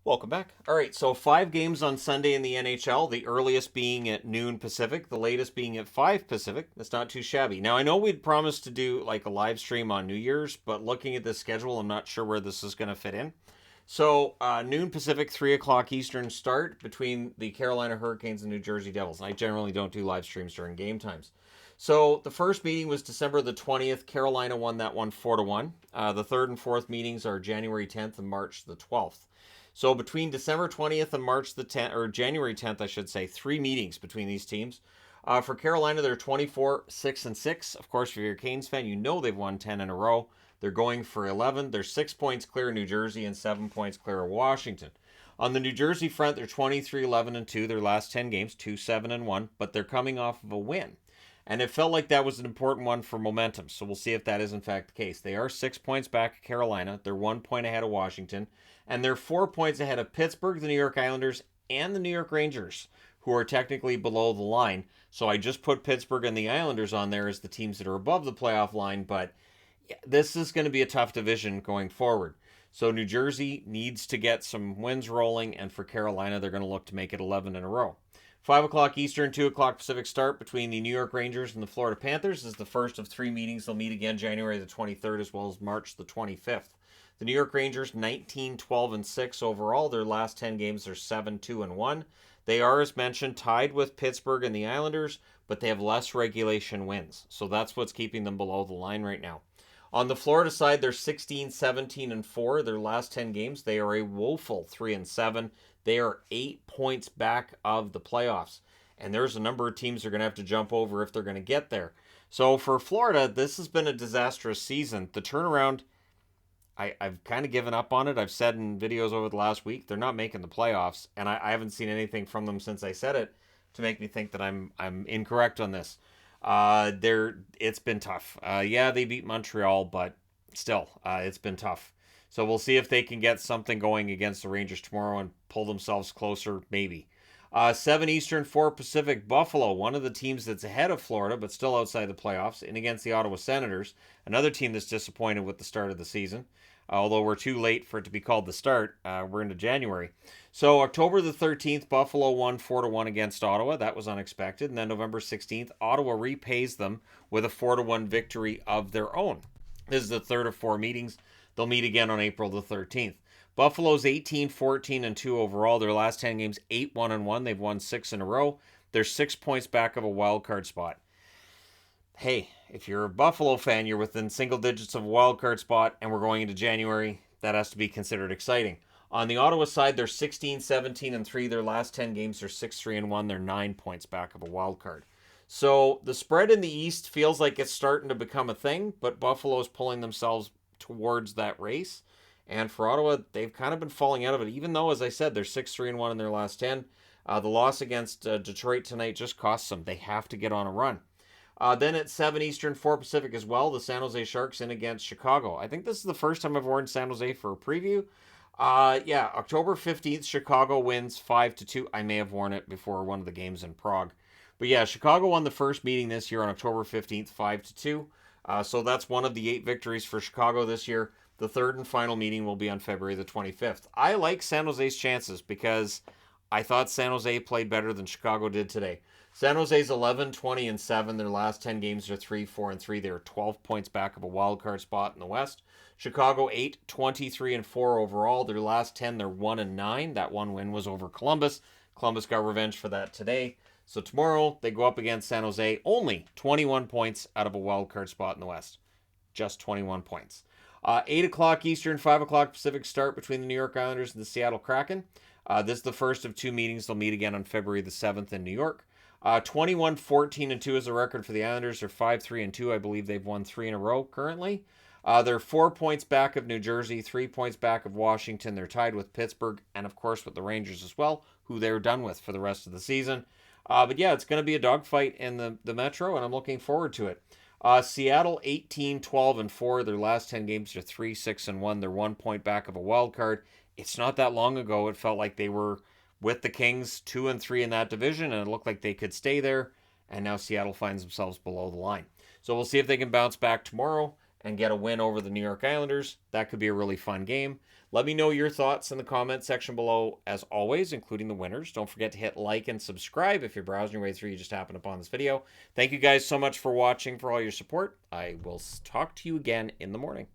Welcome back. All right, so 5 games on Sunday in the NHL, the earliest being at noon Pacific, the latest being at 5 Pacific. That's not too shabby. Now, I know we'd promised to do like a live stream on New Year's, but looking at this schedule, I'm not sure where this is going to fit in. So, noon Pacific, 3 o'clock Eastern start between the Carolina Hurricanes and New Jersey Devils. And I generally don't do live streams during game times. So, the first meeting was December the 20th. Carolina won that one 4-1. The third and fourth meetings are January 10th and March the 12th. So between December 20th and March the 10th, or January 10th, I should say, 3 meetings between these teams. For Carolina, they're 24-6-6. Of course, if you're a Canes fan, you know they've won 10 in a row. They're going for 11. They're 6 points clear of New Jersey and 7 points clear of Washington. On the New Jersey front, they're 23-11-2. Their last 10 games, 2-7-1, but they're coming off of a win. And it felt like that was an important one for momentum. So we'll see if that is in fact the case. They are 6 points back at Carolina. They're 1 point ahead of Washington. And they're 4 points ahead of Pittsburgh, the New York Islanders, and the New York Rangers, who are technically below the line. So I just put Pittsburgh and the Islanders on there as the teams that are above the playoff line. But this is going to be a tough division going forward. So New Jersey needs to get some wins rolling. And for Carolina, they're going to look to make it 11 in a row. 5 o'clock Eastern, 2 o'clock Pacific start between the New York Rangers and the Florida Panthers is the first of 3 meetings. They'll meet again January the 23rd as well as March the 25th. The New York Rangers 19-12-6 overall. Their last 10 games are 7-2-1. They are, as mentioned, tied with Pittsburgh and the Islanders, but they have less regulation wins. So that's what's keeping them below the line right now. On the Florida side, they're 16-17-4. Their last 10 games, they are a woeful 3-7. They are 8 points back of the playoffs. And there's a number of teams they're going to have to jump over if they're going to get there. So for Florida, this has been a disastrous season. The turnaround, I've kind of given up on it. I've said in videos over the last week, they're not making the playoffs. And I haven't seen anything from them since I said it to make me think that I'm incorrect on this. It's been tough. Yeah, they beat Montreal, but still, it's been tough. So we'll see if they can get something going against the Rangers tomorrow and pull themselves closer, maybe. 7 Eastern, 4 Pacific, Buffalo, one of the teams that's ahead of Florida, but still outside the playoffs, and against the Ottawa Senators, another team that's disappointed with the start of the season. Although we're too late for it to be called the start, we're into January. So October the 13th, Buffalo won 4-1 against Ottawa. That was unexpected. And then November 16th, Ottawa repays them with a 4-1 victory of their own. This is the third of 4 meetings. They'll meet again on April the 13th. Buffalo's 18-14-2 overall. Their last 10 games, 8-1-1. They've won 6 in a row. They're 6 points back of a wild card spot. Hey, if you're a Buffalo fan, you're within single digits of a wild card spot, and we're going into January. That has to be considered exciting. On the Ottawa side, they're 16-17-3. Their last 10 games are 6-3-1. They're 9 points back of a wild card. So the spread in the East feels like it's starting to become a thing, but Buffalo's pulling themselves towards that race. And for Ottawa, they've kind of been falling out of it, even though, as I said, they're 6-3-1 in their last 10. The loss against Detroit tonight just costs them. They have to get on a run. Then at 7 Eastern, 4 Pacific as well, the San Jose Sharks in against Chicago. I think this is the first time I've worn San Jose for a preview. Yeah, October 15th, Chicago wins 5-2. I may have worn it before one of the games in Prague. But yeah, Chicago won the first meeting this year on October 15th, 5-2. So that's one of the 8 victories for Chicago this year. The third and final meeting will be on February the 25th. I like San Jose's chances because I thought San Jose played better than Chicago did today. San Jose's 11-20-7. Their last 10 games are 3-4-3. They're 12 points back of a wild card spot in the West. Chicago 8-23-4 overall. Their last 10, they're 1-9. That one win was over Columbus. Columbus got revenge for that today. So tomorrow they go up against San Jose. Only 21 points out of a wild card spot in the West. Just 21 points. 8 o'clock Eastern, 5 o'clock Pacific start between the New York Islanders and the Seattle Kraken. This is the first of 2 meetings. They'll meet again on February the 7th in New York. 21-14-2 is the record for the Islanders. They're 5-3-2. I believe they've won 3 in a row currently. They're 4 points back of New Jersey, 3 points back of Washington. They're tied with Pittsburgh and, of course, with the Rangers as well, who they're done with for the rest of the season. But yeah, it's going to be a dogfight in the Metro, and I'm looking forward to it. Seattle 18-12-4. Their last 10 games are 3-6-1. They're 1 point back of a wild card. It's not that long ago. It felt like they were with the Kings 2-3 in that division, and it looked like they could stay there. And now Seattle finds themselves below the line. So we'll see if they can bounce back tomorrow and get a win over the New York Islanders. That could be a really fun game. Let me know your thoughts in the comment section below, as always, including the winners. Don't forget to hit like and subscribe if you're browsing your way through, you just happened upon this video. Thank you guys so much for watching, for all your support. I will talk to you again in the morning.